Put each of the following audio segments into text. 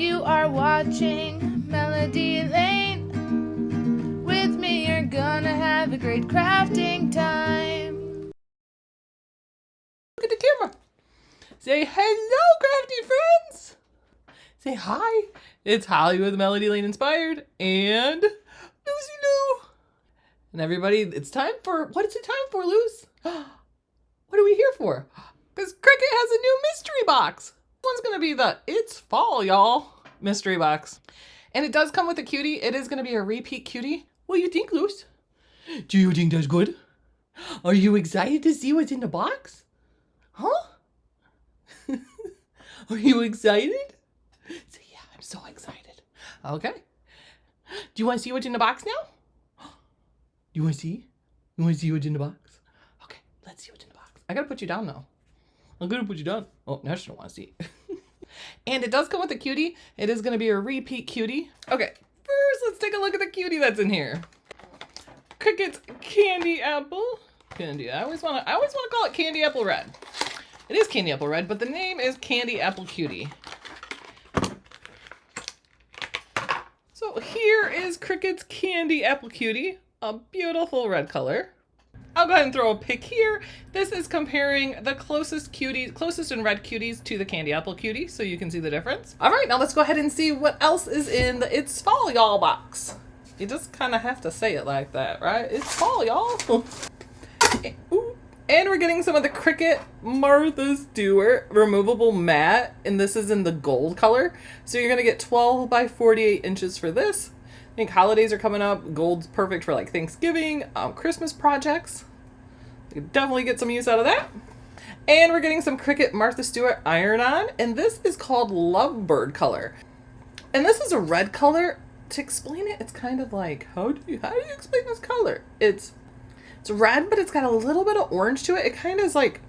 You are watching Melody Lane. With me, you're gonna have a great crafting time. Look at the camera. Say hello, crafty friends. Say hi. It's Holly with Melody Lane Inspired and Lucy Lou. And everybody, it's time for, what is it time for, Luz? What are we here for? Because Cricut has a new mystery box. This one's going to be the It's Fall, y'all mystery box. And it does come with a cutie. It is going to be a repeat cutie. What do you think, Luz? Do you think that's good? Are you excited to see what's in the box? Huh? Are you excited? So yeah, I'm so excited. Okay. Do you want to see what's in the box now? You want to see? You want to see what's in the box? Okay, let's see what's in the box. I got to put you down now. I'm going to put you down. Oh, now she don't want to see. And it does come with a cutie. It is going to be a repeat cutie. Okay, first let's take a look at the cutie that's in here. Cricut's Candy Apple. Candy. I always want to call it Candy Apple Red. It is Candy Apple Red, but the name is Candy Apple Cutie. So here is Cricut's Candy Apple Cutie, a beautiful red color. I'll go ahead and throw a pic here. This is comparing the closest and red cuties to the Candy Apple Cutie, so you can see the difference. All right, now let's go ahead and see what else is in the It's Fall, y'all box. You just kind of have to say it like that, right? It's fall, y'all. And we're getting some of the Cricut Martha Stewart removable mat, and this is in the gold color. So you're gonna get 12 by 48 inches for this. I think holidays are coming up. Gold's perfect for like Thanksgiving, Christmas projects. You can definitely get some use out of that. And we're getting some Cricut Martha Stewart iron-on, and this is called Lovebird color. And this is a red color. To explain it, it's kind of like, how do you explain this color? It's red, but it's got a little bit of orange to it. It kind of is like,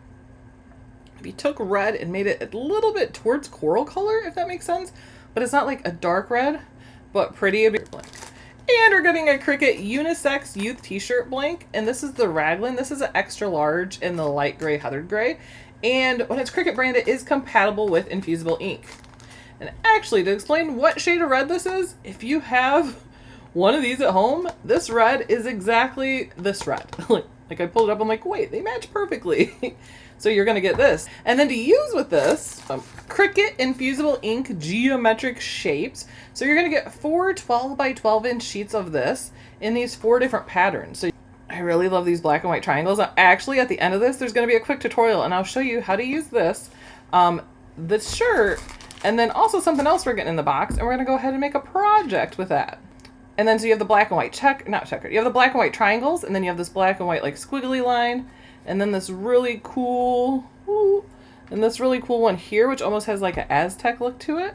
if you took red and made it a little bit towards coral color, if that makes sense. But it's not like a dark red, but pretty. And we're getting a Cricut unisex youth t-shirt blank. And this is the raglan. This is an extra large in the light gray, heathered gray. And when it's Cricut branded, it is compatible with Infusible ink. And actually, to explain what shade of red this is, if you have one of these at home, this red is exactly this red. Like I pulled it up, I'm like, wait, they match perfectly. So you're gonna get this. And then to use with this, Cricut Infusible ink geometric shapes. So you're gonna get 4 12 by 12 inch sheets of this in these 4 different patterns. So I really love these black and white triangles. Actually, at the end of this, there's gonna be a quick tutorial and I'll show you how to use this, this shirt, and then also something else we're getting in the box, and we're gonna go ahead and make a project with that. And then so you have the black and white you have the black and white triangles, and then you have this black and white like squiggly line, and then this really cool, and this really cool one here, which almost has like an Aztec look to it,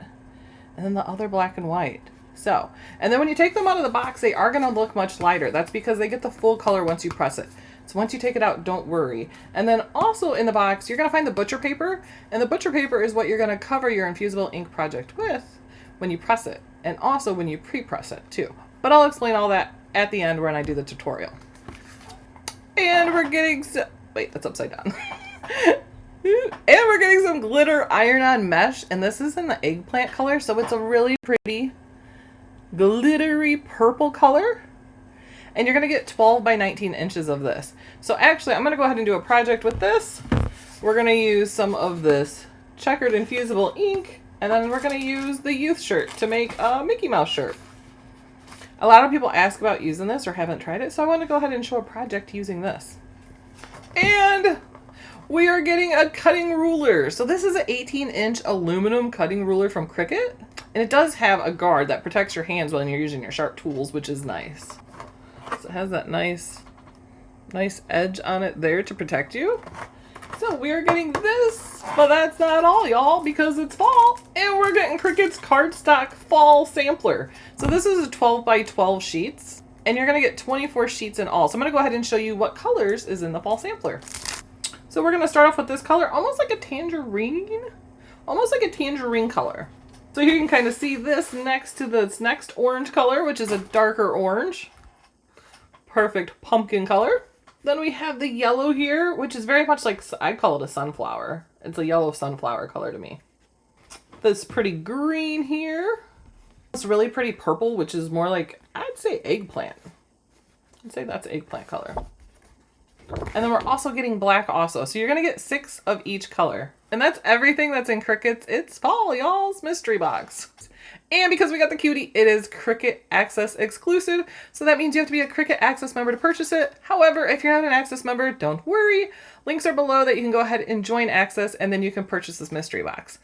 and then the other black and white. So, and then when you take them out of the box, they are gonna look much lighter. That's because they get the full color once you press it. So once you take it out, don't worry. And then also in the box, you're gonna find the butcher paper, and the butcher paper is what you're gonna cover your Infusible ink project with when you press it, and also when you pre-press it too. But I'll explain all that at the end when I do the tutorial. And we're getting wait, that's upside down. And we're getting some glitter iron-on mesh, and this is in the eggplant color, so it's a really pretty glittery purple color. And you're gonna get 12 by 19 inches of this. So actually, I'm gonna go ahead and do a project with this. We're gonna use some of this checkered Infusible ink, and then we're gonna use the youth shirt to make a Mickey Mouse shirt. A lot of people ask about using this or haven't tried it, so I want to go ahead and show a project using this. And we are getting a cutting ruler. So this is an 18-inch aluminum cutting ruler from Cricut, and it does have a guard that protects your hands when you're using your sharp tools, which is nice. So it has that nice edge on it there to protect you. So we are getting this, but that's not all, y'all, because it's fall, and we're getting Cricut's cardstock fall sampler. So this is a 12 by 12 sheets, and you're gonna get 24 sheets in all. So I'm gonna go ahead and show you what colors is in the fall sampler. So we're gonna start off with this color, almost like a tangerine color. So you can kind of see this next to this next orange color, which is a darker orange. Perfect pumpkin color. Then we have the yellow here, which is very much like, I call it a sunflower. It's a yellow sunflower color to me. this pretty green here. It's really pretty purple, which is more like, I'd say eggplant. I'd say that's eggplant color. And then we're also getting black also. So you're going to get 6 of each color. And that's everything that's in Cricut's It's Fall, y'all's mystery box. And because we got the cutie, it is Cricut Access exclusive. So that means you have to be a Cricut Access member to purchase it. However, if you're not an Access member, don't worry. Links are below that you can go ahead and join Access, and then you can purchase this mystery box.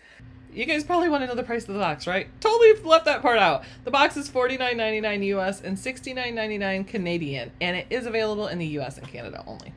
You guys probably want to know the price of the box, right? Totally left that part out. The box is $49.99 US and $69.99 Canadian, and it is available in the US and Canada only.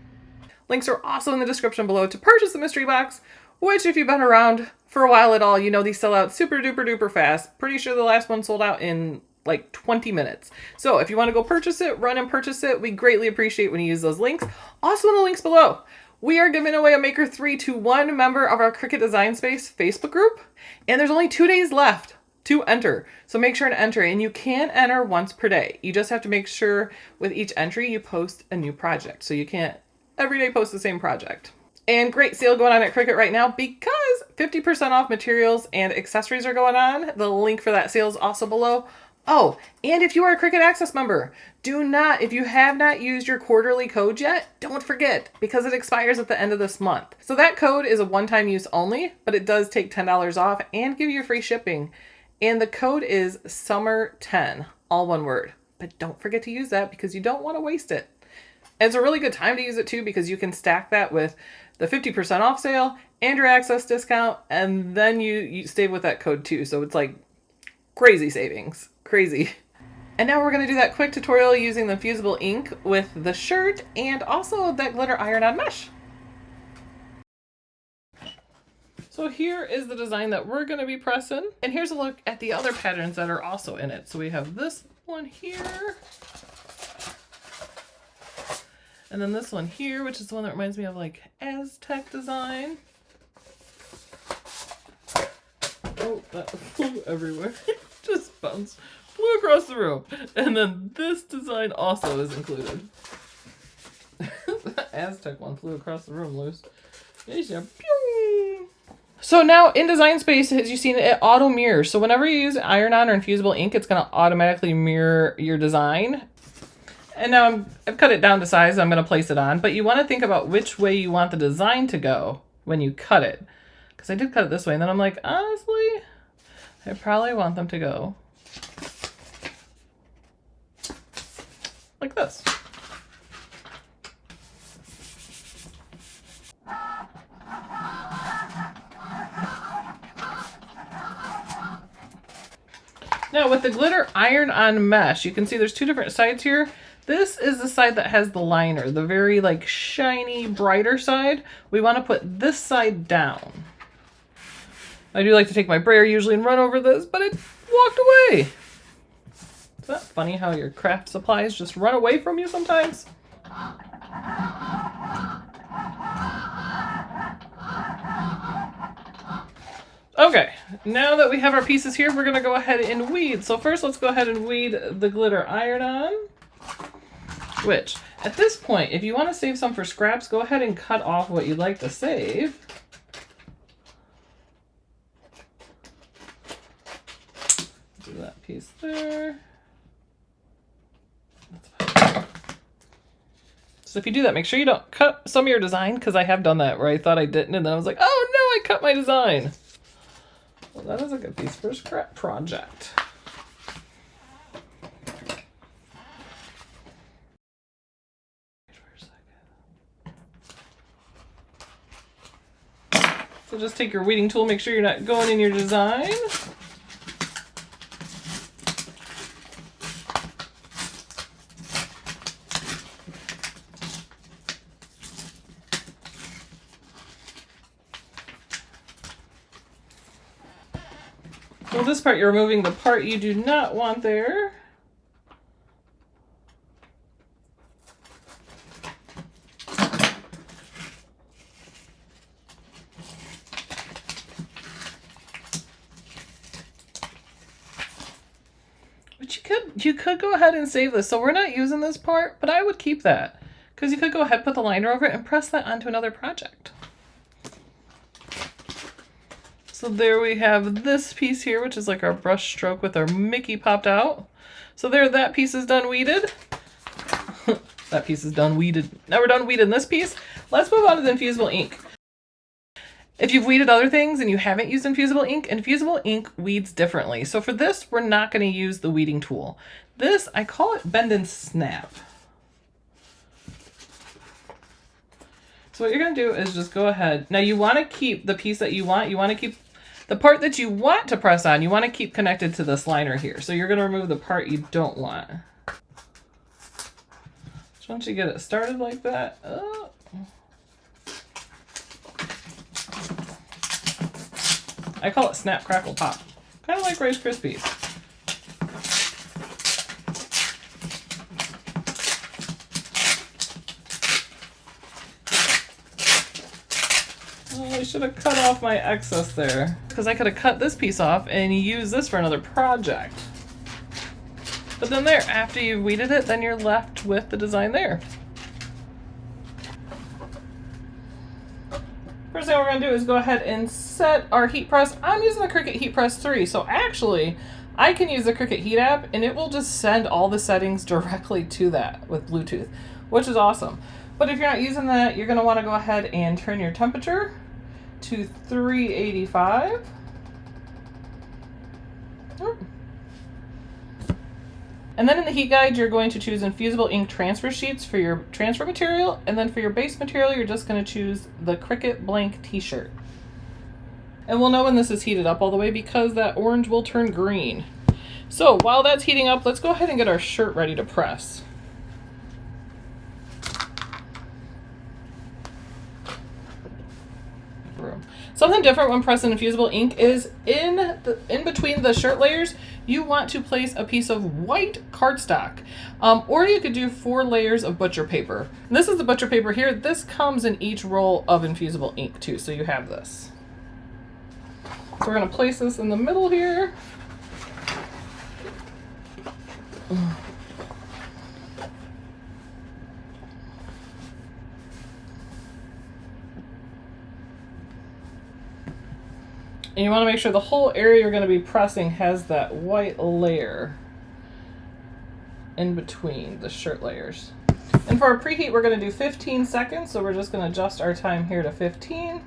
Links are also in the description below to purchase the mystery box, which if you've been around for a while at all, you know these sell out super duper duper fast. Pretty sure the last one sold out in like 20 minutes. So if you want to go purchase it, run and purchase it. We greatly appreciate when you use those links. Also in the links below, we are giving away a Maker 3 to one member of our Cricut Design Space Facebook group. And there's only 2 days left to enter. So make sure to enter, and you can enter once per day. You just have to make sure with each entry you post a new project. So you can't every day post the same project. And great sale going on at Cricut right now because 50% off materials and accessories are going on. The link for that sale is also below. Oh, and if you are a Cricut Access member, if you have not used your quarterly code yet, don't forget, because it expires at the end of this month. So that code is a one-time use only, but it does take $10 off and give you free shipping. And the code is SUMMER10, all one word. But don't forget to use that because you don't want to waste it. And it's a really good time to use it too, because you can stack that with the 50% off sale and your access discount, and then you stay with that code too. So it's like crazy savings, crazy. And now we're going to do that quick tutorial using the Infusible ink with the shirt and also that glitter iron-on mesh. So here is the design that we're going to be pressing. And here's a look at the other patterns that are also in it. So we have this one here. And then this one here, which is the one that reminds me of like Aztec design. Oh, that flew everywhere. Just bounced, flew across the room. And then this design also is included. The Aztec one flew across the room loose. So now in Design Space, as you've seen, it auto mirrors. So whenever you use iron-on or Infusible ink, it's going to automatically mirror your design. And now I've cut it down to size. I'm going to place it on. But you want to think about which way you want the design to go when you cut it. Because I did cut it this way. And then I'm like, honestly, I probably want them to go like this. Now with the glitter iron-on mesh, you can see there's 2 different sides here. This is the side that has the liner, the very like shiny, brighter side. We want to put this side down. I do like to take my brayer usually and run over this, but it walked away. Is that funny how your craft supplies just run away from you sometimes? Okay, now that we have our pieces here, we're going to go ahead and weed. So first, let's go ahead and weed the glitter iron-on. Which, at this point, if you want to save some for scraps, go ahead and cut off what you'd like to save. Do that piece there. So if you do that, make sure you don't cut some of your design, because I have done that where I thought I didn't, and then I was like, oh no, I cut my design. Well, that is a good piece for a scrap project. So just take your weeding tool, make sure you're not going in your design. So this part, you're removing the part you do not want there. But you could go ahead and save this. So we're not using this part, but I would keep that, because you could go ahead, put the liner over it, and press that onto another project. So So there we have this piece here, which is like our brush stroke with our Mickey popped out. So there, that piece is done weeded. That piece is done weeded. Now we're done weeding this piece. Let's move on to the Infusible ink. If you've weeded other things and you haven't used Infusible ink weeds differently. So for this, we're not going to use the weeding tool. This, I call it bend and snap. So what you're going to do is just go ahead. Now you want to keep the piece that you want. You want to keep the part that you want to press on. You want to keep connected to this liner here. So you're going to remove the part you don't want. So once you get it started like that, I call it snap, crackle, pop. Kind of like Rice Krispies. Oh, I should have cut off my excess there, because I could have cut this piece off and use this for another project. But then there, after you've weeded it, then you're left with the design there. First thing we're going to do is go ahead and set our heat press. I'm using the Cricut Heat Press 3, so actually I can use the Cricut Heat app and it will just send all the settings directly to that with Bluetooth, which is awesome. But if you're not using that, you're going to want to go ahead and turn your temperature to 385. And then in the heat guide, you're going to choose Infusible ink transfer sheets for your transfer material. And then for your base material, you're just going to choose the Cricut blank t-shirt. And we'll know when this is heated up all the way because that orange will turn green. So while that's heating up, let's go ahead and get our shirt ready to press. Something different when pressing Infusible ink is in between the shirt layers, you want to place a piece of white cardstock. Or you could do 4 layers of butcher paper. And this is the butcher paper here. This comes in each roll of Infusible ink too, so you have this. So we're going to place this in the middle here. And you want to make sure the whole area you're going to be pressing has that white layer in between the shirt layers. And for our preheat, we're going to do 15 seconds. So we're just going to adjust our time here to 15.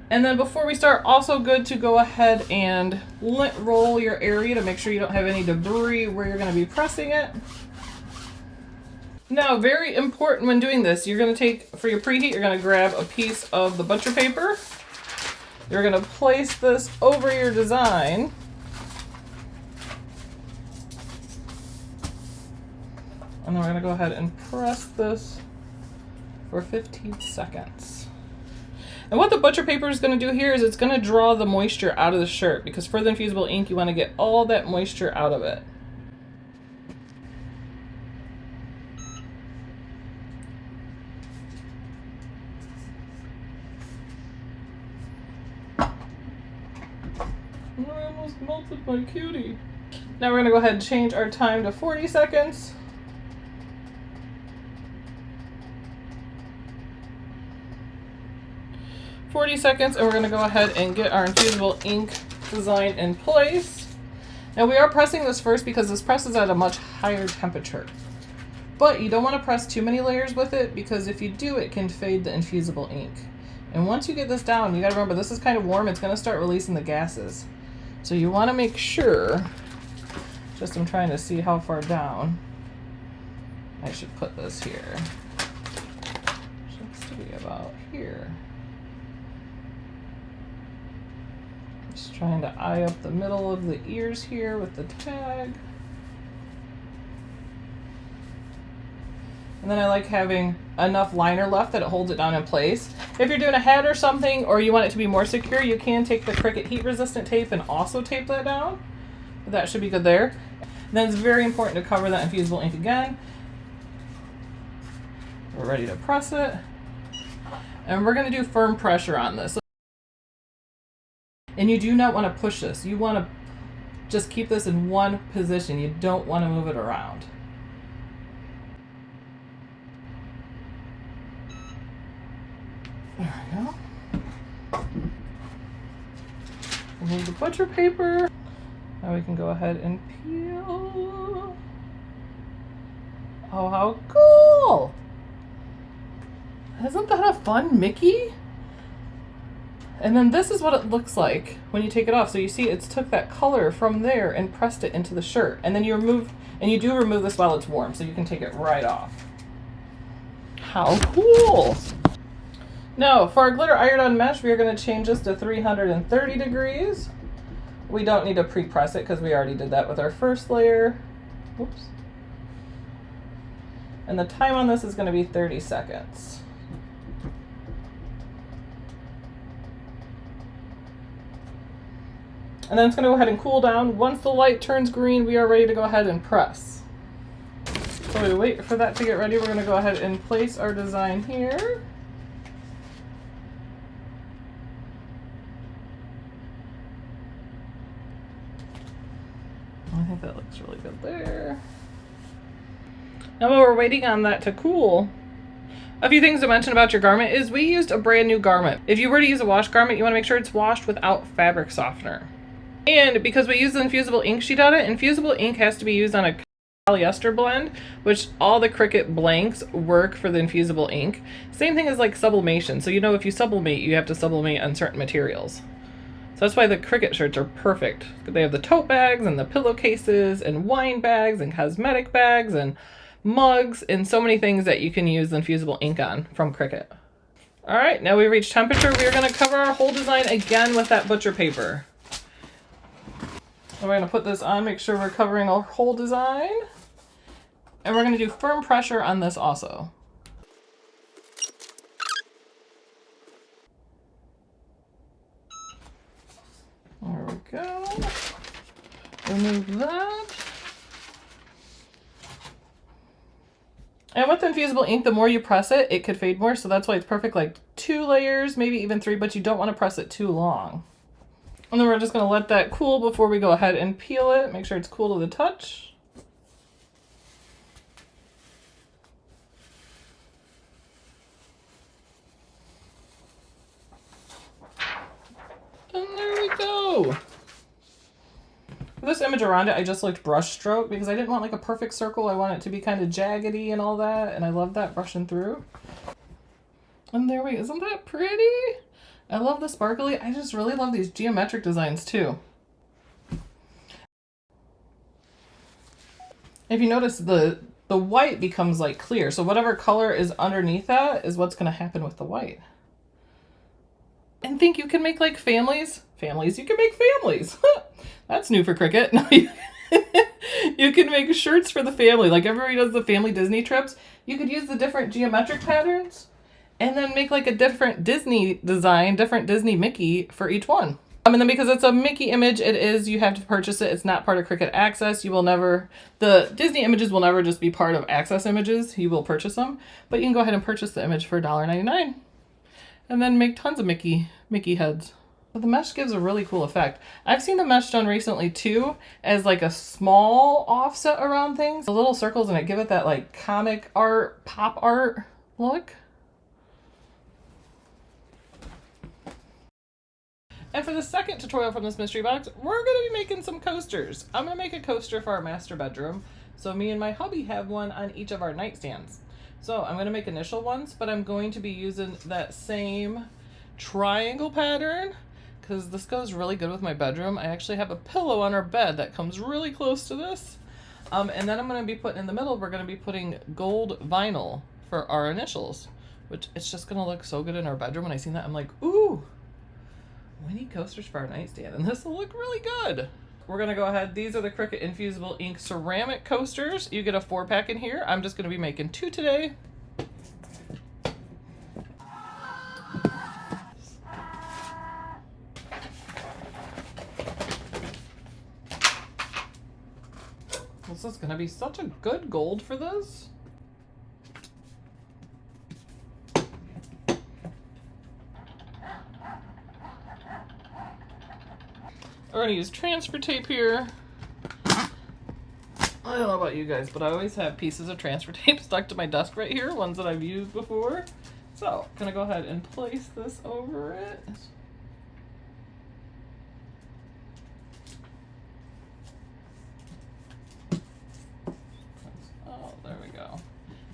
And then before we start, also good to go ahead and lint roll your area to make sure you don't have any debris where you're going to be pressing it. Now, very important when doing this, you're going to take, for your preheat, you're going to grab a piece of the butcher paper. You're going to place this over your design. And then we're going to go ahead and press this for 15 seconds. And what the butcher paper is going to do here is it's going to draw the moisture out of the shirt, because for the Infusible ink, you want to get all that moisture out of it. I almost melted my cutie. Now we're going to go ahead and change our time to 40 seconds. And we're going to go ahead and get our Infusible ink design in place. Now we are pressing this first because this presses at a much higher temperature. But you don't want to press too many layers with it, because if you do, it can fade the Infusible ink. And once you get this down, you got to remember this is kind of warm. It's going to start releasing the gases. So you want to make sure, just I'm trying to see how far down I should put this here. Looks to be about here. Just trying to eye up the middle of the ears here with the tag. And then I like having enough liner left that it holds it down in place. If you're doing a head or something, or you want it to be more secure, you can take the Cricut heat resistant tape and also tape that down. But that should be good there. And then it's very important to cover that Infusible ink again. We're ready to press it. And we're going to do firm pressure on this. And you do not want to push this. You want to just keep this in one position. You don't want to move it around. There we go. Remove the butcher paper. Now we can go ahead and peel. Oh, how cool! Isn't that a fun Mickey? And then this is what it looks like when you take it off. So you see it's took that color from there and pressed it into the shirt. And then you do remove this while it's warm, so you can take it right off. How cool! Now, for our glitter iron-on mesh, we are going to change this to 330 degrees. We don't need to pre-press it because we already did that with our first layer. Whoops. And the time on this is going to be 30 seconds. And then it's going to go ahead and cool down. Once the light turns green, we are ready to go ahead and press. So we wait for that to get ready. We're going to go ahead and place our design here. I think that looks really good there. Now while we're waiting on that to cool, a few things to mention about your garment is we used a brand new garment. If you were to use a wash garment, you want to make sure it's washed without fabric softener. And because we use the Infusible ink sheet on it, Infusible ink has to be used on a polyester blend, which all the Cricut blanks work for the Infusible ink. Same thing as like sublimation. So you know if you sublimate, you have to sublimate on certain materials. So that's why the Cricut shirts are perfect. They have the tote bags and the pillowcases and wine bags and cosmetic bags and mugs and so many things that you can use the Infusible ink on from Cricut. All right, now we reached temperature. We are going to cover our whole design again with that butcher paper. So we're going to put this on, make sure we're covering our whole design. And we're going to do firm pressure on this also. There we go. Remove that. And with the Infusible ink, the more you press it, it could fade more. So that's why it's perfect, like 2 layers, maybe even 3, but you don't want to press it too long. And then we're just going to let that cool before we go ahead and peel it. Make sure it's cool to the touch. And there we go. For this image around it, I just looked brush stroke because I didn't want like a perfect circle. I want it to be kind of jaggedy and all that. And I love that brushing through. And there we go. Isn't that pretty? I love the sparkly. I just really love these geometric designs too. If you notice, the white becomes like clear. So whatever color is underneath that is what's going to happen with the white. And think you can make like families. You can make families. That's new for Cricut. No, you can make shirts for the family. Like everybody does the family Disney trips. You could use the different geometric patterns and then make like a different Disney design, different Disney Mickey for each one. And then because it's a Mickey image, you have to purchase it. It's not part of Cricut Access. The Disney images will never just be part of Access images. You will purchase them, but you can go ahead and purchase the image for $1.99 and then make tons of Mickey heads. But the mesh gives a really cool effect. I've seen the mesh done recently too as like a small offset around things. The little circles in it give it that like comic art, pop art look. And for the second tutorial from this mystery box, we're going to be making some coasters. I'm going to make a coaster for our master bedroom. So me and my hubby have one on each of our nightstands. So I'm going to make initial ones, but I'm going to be using that same triangle pattern because this goes really good with my bedroom. I actually have a pillow on our bed that comes really close to this. And then I'm going to be putting in the middle, we're going to be putting gold vinyl for our initials, which it's just going to look so good in our bedroom. When I seen that, I'm like, ooh. We need coasters for our nightstand, and this will look really good. We're going to go ahead. These are the Cricut Infusible ink ceramic coasters. You get a 4-pack in here. I'm just going to be making 2 today. This is going to be such a good gold for this. We're going to use transfer tape here. I don't know about you guys, but I always have pieces of transfer tape stuck to my desk right here, ones that I've used before. So, I'm going to go ahead and place this over it.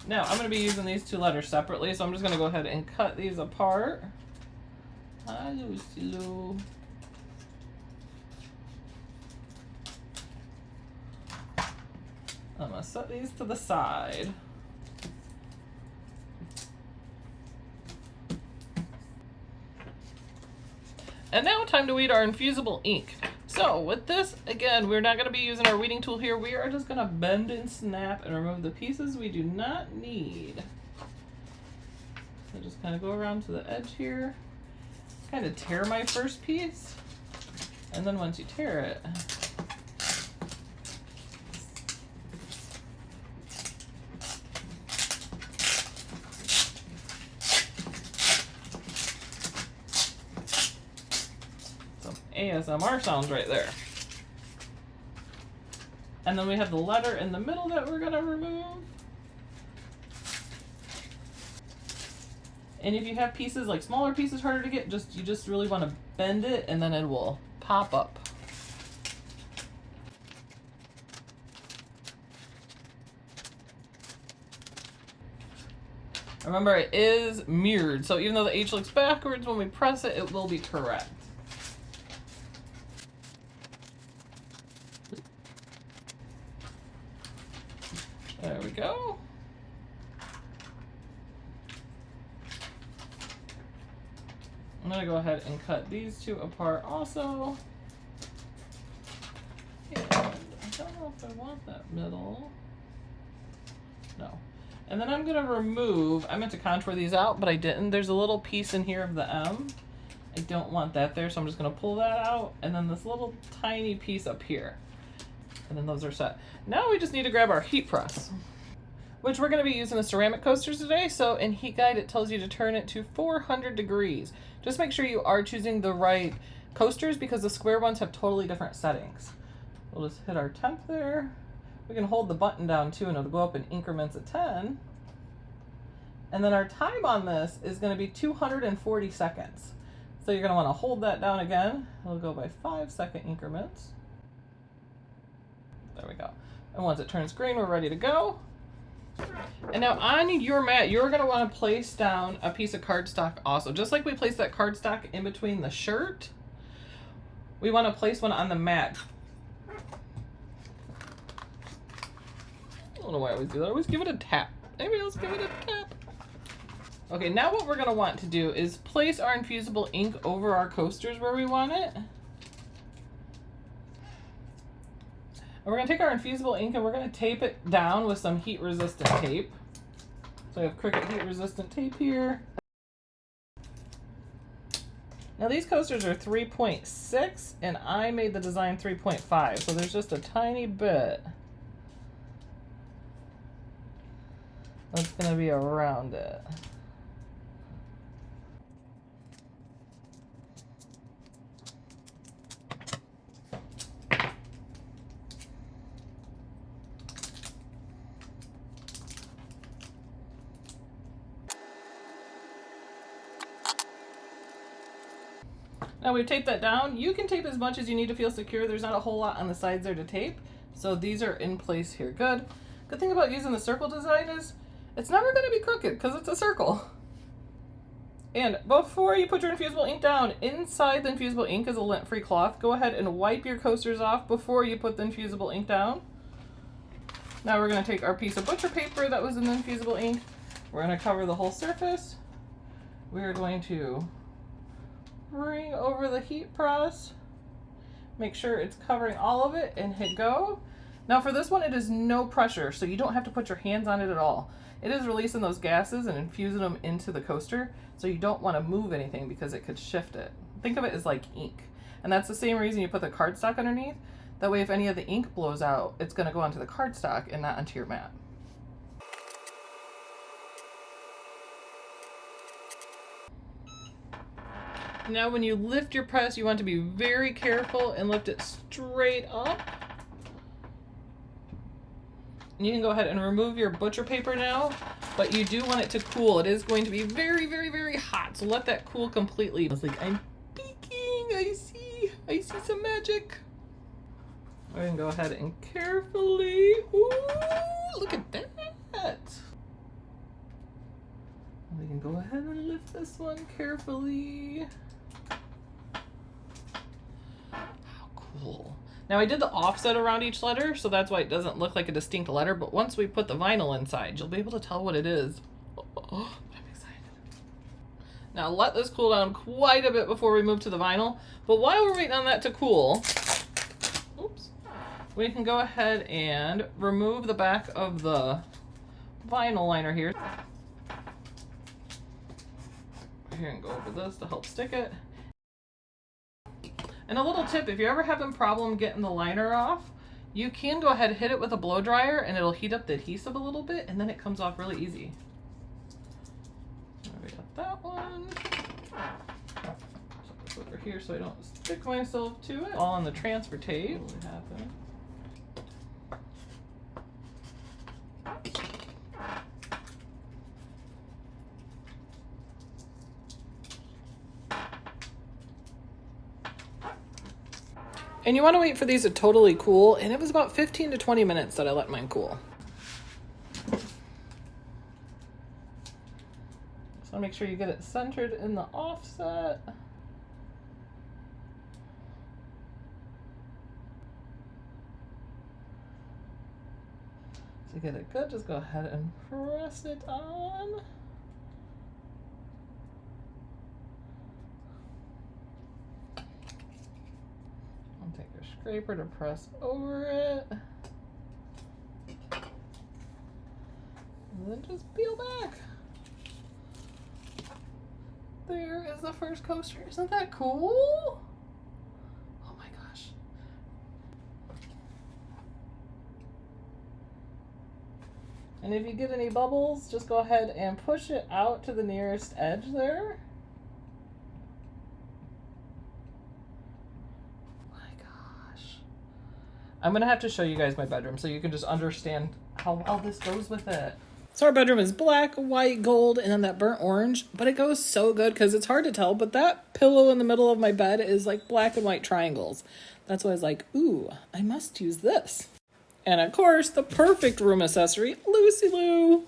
Now I'm going to be using these two letters separately, so I'm just going to go ahead and cut these apart. Hello. I'm going to set these to the side. And now time to weed our infusible ink. So with this, again, we're not going to be using our weeding tool here. We are just going to bend and snap and remove the pieces we do not need. So just kind of go around to the edge here, kind of tear my first piece, and then once you tear it, ASMR sounds right there. And then we have the letter in the middle that we're gonna remove. And if you have pieces, like smaller pieces harder to get, you just really want to bend it and then it will pop up. Remember, it is mirrored, so even though the H looks backwards, when we press it, it will be correct. There we go. I'm gonna go ahead and cut these two apart also. And I don't know if I want that middle. No. And then I'm gonna remove, I meant to contour these out, but I didn't. There's a little piece in here of the M. I don't want that there, so I'm just gonna pull that out. And then this little tiny piece up here. And then those are set. Now we just need to grab our heat press, which we're going to be using the ceramic coasters today. So in Heat Guide, it tells you to turn it to 400 degrees. Just make sure you are choosing the right coasters because the square ones have totally different settings. We'll just hit our temp there. We can hold the button down too and it'll go up in increments of 10. And then our time on this is going to be 240 seconds. So you're going to want to hold that down again. It'll go by 5-second increments. There we go. And once it turns green, we're ready to go. And now on your mat, you're going to want to place down a piece of cardstock also. Just like we placed that cardstock in between the shirt, we want to place one on the mat. I don't know why I always do that. I always give it a tap. Anybody else give it a tap? Okay, now what we're going to want to do is place our infusible ink over our coasters where we want it. And we're going to take our infusible ink and we're going to tape it down with some heat resistant tape. So I have Cricut heat resistant tape here. Now these coasters are 3.6 and I made the design 3.5, so there's just a tiny bit that's going to be around it. Now we've taped that down. You can tape as much as you need to feel secure. There's not a whole lot on the sides there to tape. So these are in place here. Good. Good thing about using the circle design is it's never going to be crooked because it's a circle. And before you put your infusible ink down, inside the infusible ink is a lint-free cloth. Go ahead and wipe your coasters off before you put the infusible ink down. Now we're going to take our piece of butcher paper that was in the infusible ink. We're going to cover the whole surface. We're going to bring over the heat press, make sure it's covering all of it, and hit go. Now for this one, it is no pressure, so you don't have to put your hands on it at all. It is releasing those gases and infusing them into the coaster, so you don't want to move anything because it could shift it. Think of it as like ink. And that's the same reason you put the cardstock underneath. That way if any of the ink blows out, it's going to go onto the cardstock and not onto your mat. Now when you lift your press, you want to be very careful and lift it straight up. And you can go ahead and remove your butcher paper now, but you do want it to cool. It is going to be very, very, very hot, so let that cool completely. It's like, I'm peeking, I see some magic. I can go ahead and carefully, ooh, look at that. We can go ahead and lift this one carefully. How cool. Now I did the offset around each letter, so that's why it doesn't look like a distinct letter, but once we put the vinyl inside, you'll be able to tell what it is. Oh, I'm excited. Now let this cool down quite a bit before we move to the vinyl, but while we're waiting on that to cool, oops, we can go ahead and remove the back of the vinyl liner here. Here and go over this to help stick it. And a little tip, if you're ever having a problem getting the liner off, you can go ahead and hit it with a blow dryer and it'll heat up the adhesive a little bit and then it comes off really easy. There we got that one. Put this over here so I don't stick myself to it. All on the transfer tape. What happened? And you want to wait for these to totally cool, and it was about 15 to 20 minutes that I let mine cool. So make sure you get it centered in the offset. To get it good, just go ahead and press it on. Take your scraper to press over it. And then just peel back. There is the first coaster. Isn't that cool? Oh my gosh. And if you get any bubbles, just go ahead and push it out to the nearest edge there. I'm gonna have to show you guys my bedroom so you can just understand how well this goes with it. So our bedroom is black, white, gold, and then that burnt orange, but it goes so good because it's hard to tell, but that pillow in the middle of my bed is like black and white triangles. That's why I was like, ooh, I must use this. And of course, the perfect room accessory, Lucy Lou. Push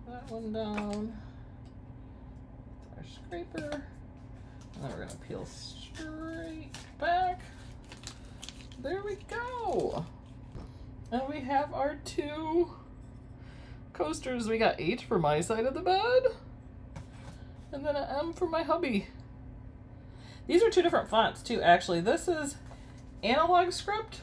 that one down. Our scraper. And then we're gonna peel straight back. There we go. And we have our two coasters. We got H for my side of the bed, and then an M for my hubby. These are two different fonts too, actually. This is analog script,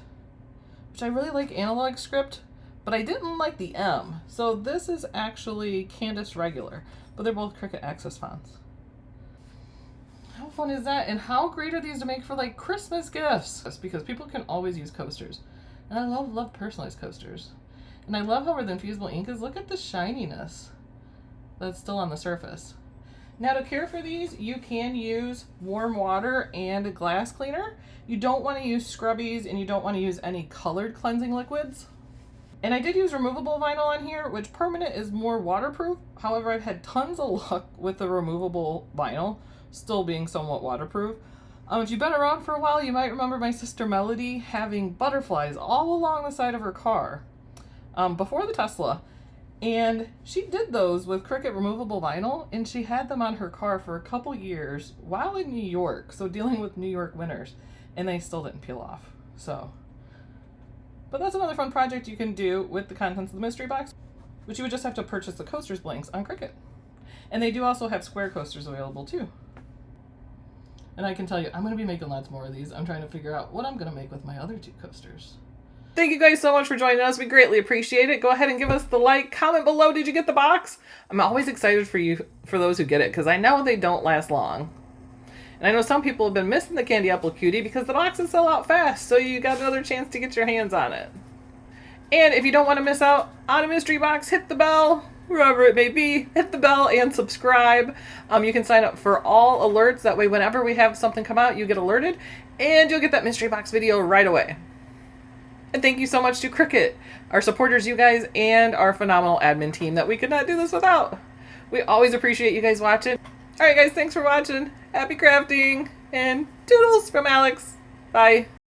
which I really like analog script, but I didn't like the M. So this is actually Candace regular, but they're both Cricut Access fonts. How fun is that? And how great are these to make for like Christmas gifts? That's because people can always use coasters. And I love personalized coasters. And I love how where the Infusible ink is, look at the shininess that's still on the surface. Now to care for these, you can use warm water and a glass cleaner. You don't want to use scrubbies and you don't want to use any colored cleansing liquids. And I did use removable vinyl on here, which permanent is more waterproof. However, I've had tons of luck with the removable vinyl still being somewhat waterproof. If you've been around for a while, you might remember my sister Melody having butterflies all along the side of her car before the Tesla. And she did those with Cricut removable vinyl, and she had them on her car for a couple years while in New York, so dealing with New York winters, and they still didn't peel off. So, but that's another fun project you can do with the contents of the mystery box, which you would just have to purchase the coasters blanks on Cricut. And they do also have square coasters available too. And I can tell you, I'm going to be making lots more of these. I'm trying to figure out what I'm going to make with my other two coasters. Thank you guys so much for joining us. We greatly appreciate it. Go ahead and give us the like. Comment below, did you get the box? I'm always excited for those who get it, because I know they don't last long. And I know some people have been missing the Candy Apple Cutie because the boxes sell out fast, so you got another chance to get your hands on it. And if you don't want to miss out on a mystery box, hit the bell. Wherever it may be, hit the bell and subscribe. You can sign up for all alerts. That way, whenever we have something come out, you get alerted and you'll get that mystery box video right away. And thank you so much to Cricut, our supporters, you guys, and our phenomenal admin team that we could not do this without. We always appreciate you guys watching. All right, guys, thanks for watching. Happy crafting and toodles from Alex. Bye.